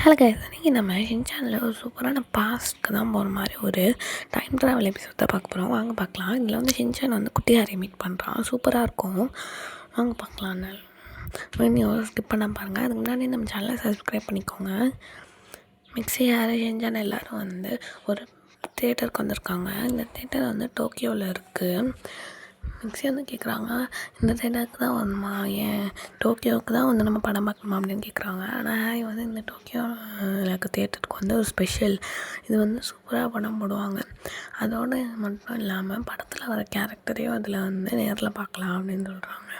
Hello guys, இன்றைக்கி நம்ம ஷின்சானில் ஒரு சூப்பரான பாஸ்ட்க்கு தான் போகிற மாதிரி ஒரு டைம் ட்ராவல் எபிசோட் தான் பார்க்க போகிறோம். வாங்க பார்க்கலாம். இதில் வந்து ஷின்சான் வந்து குட்டி ஹாரியை மீட் பண்ணுறான். சூப்பராக இருக்கும். வாங்க பார்க்கலான்னு வீடியோ ஸ்கிப் பண்ண பாருங்கள். அதுக்கு முன்னாடி நம்ம சேனலை சப்ஸ்கிரைப் பண்ணிக்கோங்க. மிக்ஸி ஹாரி ஷின்சான் எல்லோரும் வந்து ஒரு தேட்டருக்கு வந்திருக்காங்க. இந்த தேட்டர் வந்து டோக்கியோவில் இருக்குது. மிக்ஸி வந்து கேட்குறாங்க, இந்த தேட்டருக்கு தான் வரணுமா, ஏன் டோக்கியோவுக்கு தான் வந்து நம்ம படம் பார்க்கணுமா அப்படின்னு கேட்குறாங்க. ஆனால் ஹாரி வந்து இந்த டோக்கியோவில் இருக்க தேட்டருக்கு வந்து ஒரு ஸ்பெஷல், இது வந்து சூப்பராக படம் போடுவாங்க, அதோடு மட்டும் இல்லாமல் படத்தில் வர கேரக்டரையும் அதில் வந்து நேரில் பார்க்கலாம் அப்படின்னு சொல்கிறாங்க.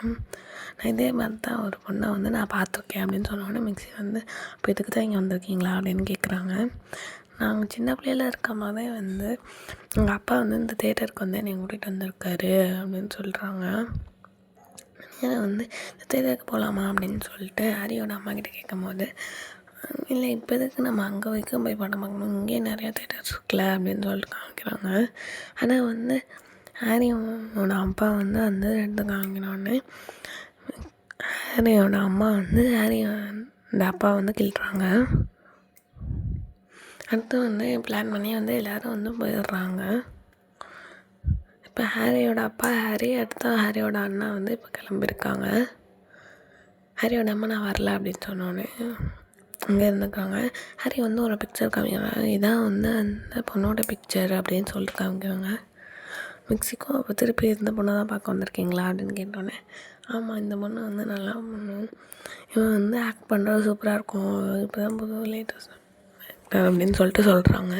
நான் இதே மாதிரி தான் ஒரு பொண்ணை வந்து நான் பார்த்துருக்கேன் அப்படின்னு சொன்னோடனே மிக்ஸி வந்து இப்போ இதுக்கு தான் இங்கே வந்திருக்கீங்களா அப்படின்னு கேட்குறாங்க. நாங்கள் சின்ன பிள்ளையில் இருக்கும் போதே வந்து எங்கள் அப்பா வந்து இந்த தேட்டருக்கு வந்து என்னை கூட்டிகிட்டு வந்திருக்காரு அப்படின்னு சொல்கிறாங்க. ஏன்னா வந்து இந்த தேட்டருக்கு போகலாமா அப்படின்னு சொல்லிட்டு ஹாரியோட அம்மா கிட்டே கேட்கும் போது, இல்லை இப்போ எதுக்கு நம்ம அங்கே வரைக்கும் போய் படம் பார்க்கணும், இங்கேயே நிறையா தேட்டர்ஸ் இருக்குல்ல அப்படின்னு சொல்லிட்டு காமிக்கிறாங்க. ஆனால் வந்து ஹாரியோட அப்பா வந்து அந்த இடத்துக்கு காமிக்கணுன்னே ஹாரியோட அம்மா வந்து ஹாரியோட அப்பா வந்து கிள்றாங்க. அடுத்து வந்து பிளான் பண்ணி வந்து எல்லோரும் வந்து போயிடுறாங்க. இப்போ ஹாரியோட அப்பா ஹாரி, அடுத்து ஹாரியோட அண்ணா வந்து இப்போ கிளம்பியிருக்காங்க. ஹாரியோட அம்மா நான் வரல அப்படின்னு சொன்னோன்னே அங்கே இருந்துக்கிறாங்க. ஹாரி வந்து ஒரு பிக்சர் காமிக்கிறாங்க. இதான் வந்து அந்த பொண்ணோட பிக்சர் அப்படின்னு சொல்லிட்டு காமிக்கிறாங்க. மெக்சிகோ அப்போ திருப்பி இந்த பொண்ணை தான் பார்க்க வந்திருக்கீங்களா அப்படின்னு கேட்டோன்னே, ஆமாம் இந்த பொண்ணு வந்து நல்லா பொண்ணு, இவன் வந்து ஆக்ட் பண்ணுறது சூப்பராக இருக்கும், இப்போ தான் புது லேட்டஸ்ட் அப்படின்னு சொல்லிட்டு சொல்கிறாங்க.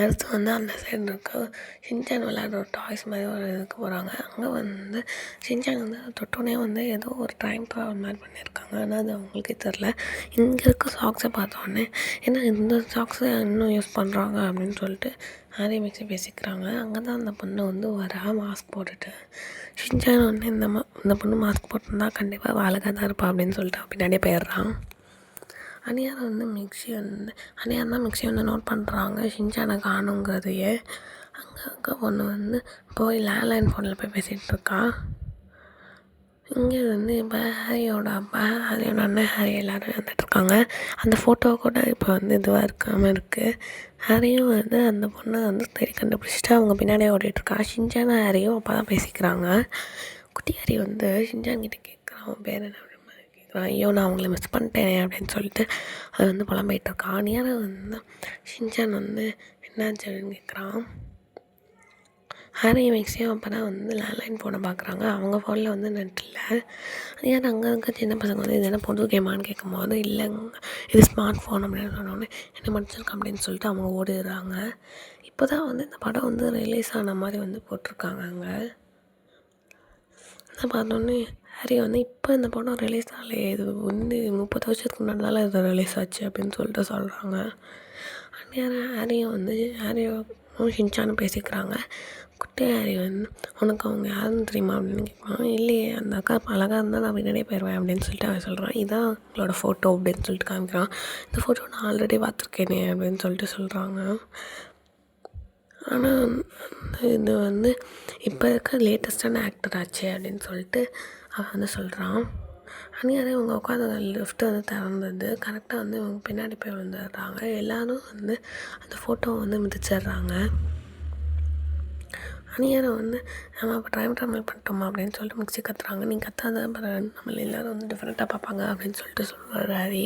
அடுத்து வந்து அந்த சைடு இருக்க ஷின்சான் விளையாடுற ஒரு டாய்ஸ் மாதிரி ஒரு இதுக்கு போகிறாங்க. அங்கே வந்து ஷின்சான் வந்து தொட்டோன்னே வந்து ஏதோ ஒரு டைம் ட்ராவல் மாதிரி பண்ணியிருக்காங்க. ஆனால் அது அவங்களுக்கே தெரில. இங்கே இருக்க சாக்ஸை பார்த்தோன்னே ஏன்னா இந்த சாக்ஸை இன்னும் யூஸ் பண்ணுறாங்க அப்படின்னு சொல்லிட்டு ஹாரி மிக்ஸி பேசிக்கிறாங்க. அங்கே தான் அந்த பொண்ணு வந்து வரா மாஸ்க் போட்டுட்டு. ஷின்சான் வந்து இந்த பொண்ணு மாஸ்க் போட்டிருந்தா கண்டிப்பாக அழகாக தான் இருப்பா அப்படின்னு சொல்லிட்டு பின்னாடியே போயிடுறான். அனியார் வந்து மிக்ஸி வந்து நோட் பண்ணுறாங்க ஷின்சானை காணுங்கிறதையே. அங்கே இருக்க பொண்ணு வந்து போய் லேண்ட்லைன் ஃபோனில் போய் பேசிகிட்டு இருக்கா. இங்கே வந்து இப்போ ஹாரியோட அப்பா, ஹாரியோட அண்ணன், ஹாரி எல்லோரும் வந்துட்டுருக்காங்க. அந்த ஃபோட்டோ கூட இப்போ வந்து இதுவாக இருக்காமல் இருக்குது. ஹாரியும் வந்து அந்த பொண்ணை வந்து தேடி கண்டுபிடிச்சிட்டு அவங்க பின்னாடியே ஓடிட்டுருக்கா. ஷின்சானும் ஹாரியும் அப்போ தான் பேசிக்கிறாங்க. குட்டி ஹாரி வந்து ஷின்சான் கிட்டே கேட்குறான், அவன் பேர் என்ன, ஐயோ நான் அவங்கள மிஸ் பண்ணிட்டேனே அப்படின்னு சொல்லிட்டு அது வந்து புலம்பிகிட்ருக்கான். அனியாரை வந்து ஷின்சான் வந்து என்னாச்சு அப்படின்னு கேட்குறான். ஹாரி மிக்ஸியும் அப்போ தான் வந்து லேண்ட்லைன் ஃபோனை பார்க்குறாங்க. அவங்க ஃபோனில் வந்து நெட் இல்லை. அனியார் அங்கே இருக்க சின்ன பசங்க வந்து இது என்ன புது கேமான்னு கேட்கும்போது, இல்லைங்க இது ஸ்மார்ட் ஃபோன் அப்படின்னு சொன்னோன்னே என்ன மடிச்சிருக்கேன் அப்படின்னு சொல்லிட்டு அவங்க ஓடிடுறாங்க. இப்போ தான் வந்து இந்த படம் வந்து ரிலீஸ் ஆன மாதிரி வந்து போட்டிருக்காங்க. அங்கே அதை பார்த்தோன்னே ஹாரி வந்து இப்போ இந்த படம் ரிலீஸ் ஆகலையே, இது வந்து 30 வருஷத்துக்கு முன்னாடி இது ரிலீஸ் ஆச்சு அப்படின்னு சொல்லிட்டு சொல்கிறாங்க. ஹாரியும் ஷின்சானும் பேசிக்கிறாங்க. குட்டி ஹாரி வந்து உனக்கு அவங்க யாருன்னு தெரியுமா அப்படின்னு கேட்பான். இல்லையே அந்த அக்கா அழகாக இருந்தால் நான் பின்னாடியே போயிடுவேன் அப்படின்னு சொல்லிட்டு அவன் சொல்கிறான். இதான் அவங்களோட ஃபோட்டோ அப்படின்னு சொல்லிட்டு காமிக்கிறான். இந்த ஃபோட்டோ நான் ஆல்ரெடி பார்த்துருக்கேனே அப்படின்னு சொல்லிட்டு சொல்கிறாங்க. ஆனால் இது வந்து இப்போ இருக்க லேட்டஸ்டான ஆக்டர் ஆச்சு அப்படின்னு சொல்லிட்டு அவன் வந்து சொல்கிறான். அன்றைக்கி இவங்க உட்காந்து லிஃப்ட்டு வந்து திறந்தது கரெக்டாக வந்து இவங்க பின்னாடி போய் விழுந்துடுறாங்க. எல்லோரும் வந்து அந்த ஃபோட்டோவை வந்து மிதிச்சிடுறாங்க. அன்றைக்கி வந்து நம்ம இப்போ டைம் ட்ராவல் பண்ணிட்டோமா அப்படின்னு சொல்லிட்டு மிக்ஸி கத்துறாங்க. நீ கத்தாத நம்மள எல்லோரும் வந்து டிஃப்ரெண்ட்டாக பார்ப்பாங்க அப்படின்னு சொல்லிட்டு சொல்கிறாரு.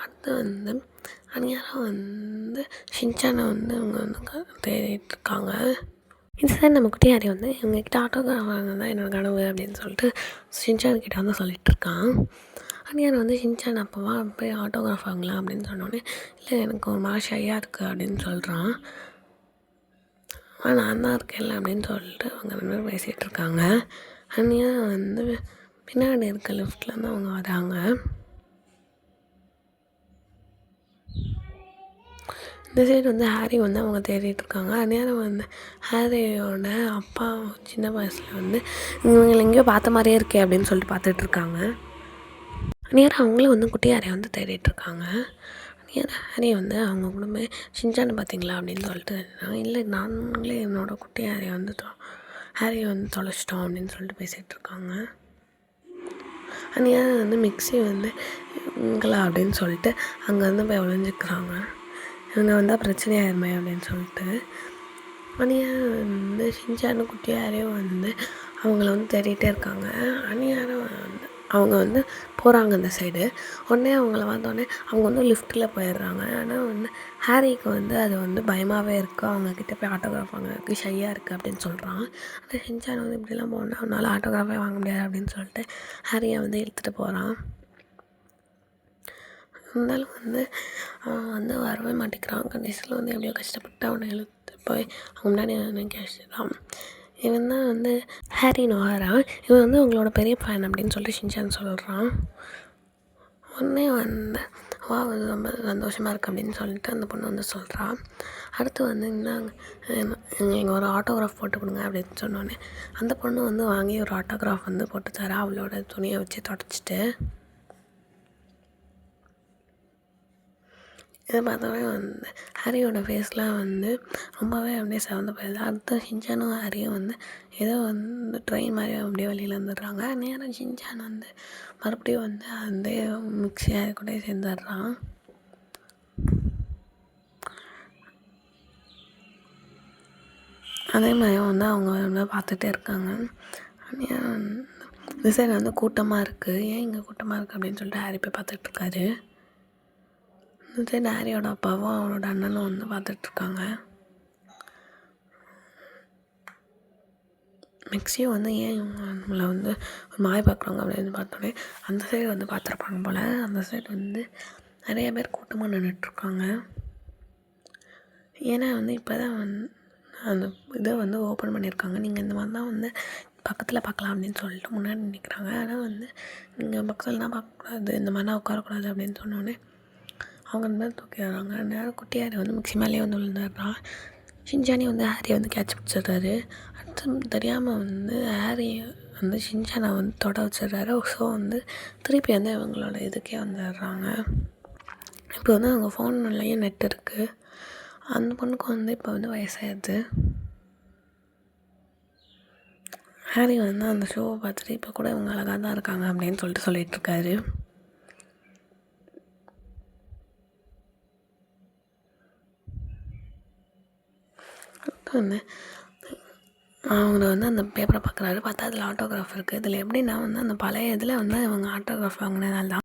அடுத்து வந்து அன்றைக்கி வந்து ஷின்சானை வந்து இவங்க வந்து தேடிட்டுருக்காங்க. இந்த சைடு நம்ம குட்டி ஹாரி வந்து இவங்ககிட்ட ஆட்டோகிராஃப் வாங்கினது தான் என்னோடய கனவு அப்படின்னு சொல்லிட்டு ஷின்சான் கிட்டே வந்து சொல்லிகிட்ருக்கான். அன்னியார் வந்து ஷின்சான் அப்போவா போய் ஆட்டோகிராஃப் வாங்கலாம் அப்படின்னு சொன்னோடனே, இல்லை எனக்கு ஒரு மாதிரி ஷையாக இருக்குது அப்படின்னு சொல்கிறான். நான் தான் இருக்கேன்ல அப்படின்னு சொல்லிட்டு அவங்க 2 பேரும் பேசிகிட்ருக்காங்க. அன்னியார் வந்து பின்னாடி இருக்க லிஃப்ட்டில் வந்து அவங்க வராங்க. இந்த சைடு வந்து ஹாரி வந்து அவங்க தேடிட்டுருக்காங்க. அந்நேரம் வந்து ஹாரியோட அப்பா சின்ன வயசில் வந்து இவங்களை எங்கேயோ பார்த்த மாதிரியே இருக்கே அப்படின்னு சொல்லிட்டு பார்த்துட்ருக்காங்க. அந்நேரம் அவங்களும் வந்து குட்டி ஹாரியை வந்து தேடிட்டுருக்காங்க. அந்நேரம் ஹாரி வந்து அவங்க கூட ஷின்சானை பார்த்தீங்களா அப்படின்னு சொல்லிட்டு, இல்லை நாங்களே என்னோடய குட்டி ஹாரியை வந்து தொலைச்சிட்டோம் அப்படின்னு சொல்லிட்டு பேசிகிட்ருக்காங்க. அன்றைக்கி வந்து மிக்ஸி வந்து இங்கலாம் அப்படின்னு சொல்லிட்டு அங்கே வந்து போய் ஒளிஞ்சிக்கிறாங்க. இவங்க வந்தால் பிரச்சனையாயிருமே அப்படின்னு சொல்லிட்டு. அன்றைக்கி வந்து ஷின்சானும் குட்டியாரையும் வந்து அவங்கள வந்து தேடிகிட்டே இருக்காங்க. அன்னியாரும் வந்து அவங்க வந்து போகிறாங்க அந்த சைடு. உடனே அவங்கள பார்த்தோன்னே அவங்க வந்து லிஃப்ட்டில் போயிடுறாங்க. ஆனால் வந்து ஹாரிக்கு வந்து அது வந்து பயமாகவே இருக்குது. அவங்கக்கிட்ட போய் ஆட்டோகிராஃப் வாங்குறதுக்கு ஷையாக இருக்குது அப்படின்னு சொல்கிறான். ஆனால் ஷின்சான் வந்து இப்படிலாம் போனால் அவனால் ஆட்டோகிராஃபே வாங்க முடியாது அப்படின்னு சொல்லிட்டு ஹாரியை வந்து இழுத்துட்டு போகிறான். இருந்தாலும் வந்து அவன் வந்து வரவே மாட்டேங்கிறான். கடைசியில் வந்து எப்படியோ கஷ்டப்பட்டு அவனை இழுத்து போய் அவங்க முன்னாடி நிற்க வச்சுட்டான். இவன் தான் வந்து ஹாரி நோஹரா. இவன் வந்து அவங்களோட பெரிய ஃபேன் அப்படின்னு சொல்லிட்டு ஷின்சான் சொல்கிறான். உடனே வந்து வந்து ரொம்ப சந்தோஷமாக இருக்குது அப்படின்னு சொல்லிட்டு அந்த பொண்ணு வந்து சொல்கிறான். அடுத்து வந்து இந்தாங்க எங்கள் ஒரு ஆட்டோகிராஃப் போட்டு கொடுங்க அப்படின்னு சொன்னோடனே அந்த பொண்ணு வந்து வாங்கி ஒரு ஆட்டோகிராஃப் வந்து போட்டு தர அவளோட துணியை வச்சு தொடச்சிட்டு. இதை பார்த்தோன்னே வந்து ஹாரியோட ஃபேஸ்லாம் வந்து ரொம்பவே அப்படியே சிவந்து போயிடுது. அடுத்து ஷின்சானும் ஹாரியும் வந்து ஏதோ வந்து ட்ரெயின் மாதிரி அப்படியே வெளியில் வந்துடுறாங்க. நேரம் ஷின்சான் வந்து மறுபடியும் வந்து அந்த மிக்ஸி ஹாரி கூட சேர்ந்துடுறான். அதே மாதிரி வந்து அவங்க வந்து பார்த்துட்டே இருக்காங்க. இந்த சைடு வந்து கூட்டமாக இருக்குது. ஏன் இங்கே கூட்டமாக இருக்குது அப்படின்னு சொல்லிட்டு ஹாரி போய் பார்த்துட்ருக்காரு. இந்த சைடு ஹாரியோட அப்பாவும் அவனோட அண்ணனும் வந்து பார்த்துட்ருக்காங்க. மிக்ஸியும் வந்து ஏன் இவங்க நம்மளை வந்து ஒரு மாய பார்க்குறாங்க அப்படின்னு பார்த்தோன்னே அந்த சைடு வந்து பார்த்துருப்பாங்க போல். அந்த சைடு வந்து நிறைய பேர் கூட்டமாக நின்றுட்டுருக்காங்க. ஏன்னா வந்து இப்போ தான் வந்து அந்த இதை வந்து ஓப்பன் பண்ணியிருக்காங்க. நீங்கள் இந்த மாதிரி தான் வந்து பக்கத்தில் பார்க்கலாம் அப்படின்னு சொல்லிட்டு முன்னாடி நிற்கிறாங்க. ஆனால் வந்து நீங்கள் பக்கத்துலலாம் பார்க்கக்கூடாது, இந்த மாதிரிலாம் உட்காரக்கூடாது அப்படின்னு சொன்னோடனே அவங்க ரெண்டு பேரும் தூக்கி வர்றாங்க. நேரம் குட்டியாரி வந்து மிக்ஸி மேலேயே வந்து விழுந்துடுறான். ஷின்சானி வந்து ஹாரியை வந்து கேட்ச் பிடிச்சிடுறாரு. அடுத்து தெரியாமல் வந்து ஹாரி வந்து ஷின்சானை வந்து தொட வச்சிடுறாரு. ஸோ வந்து திருப்பி வந்து இவங்களோட இதுக்கே வந்துடுறாங்க. இப்போ வந்து அவங்க ஃபோன்லேயும் நெட் இருக்குது. அந்த பொண்ணுக்கு வந்து இப்போ வந்து வயசாகிடுது. ஹாரி வந்து அந்த ஷோவை பார்த்துட்டு இப்போ கூட இவங்க அழகாக தான் இருக்காங்க அப்படின்னு சொல்லிட்டு சொல்லிகிட்ருக்காரு. வந்து அவங்க வந்து அந்த பேப்பரை பார்க்குறாரு. பார்த்தா அதில் ஆட்டோகிராஃப் இருக்குது. இதில் எப்படின்னா வந்து அந்த பழைய இதில் வந்து இவங்க ஆட்டோகிராஃப் வாங்கினதால தான்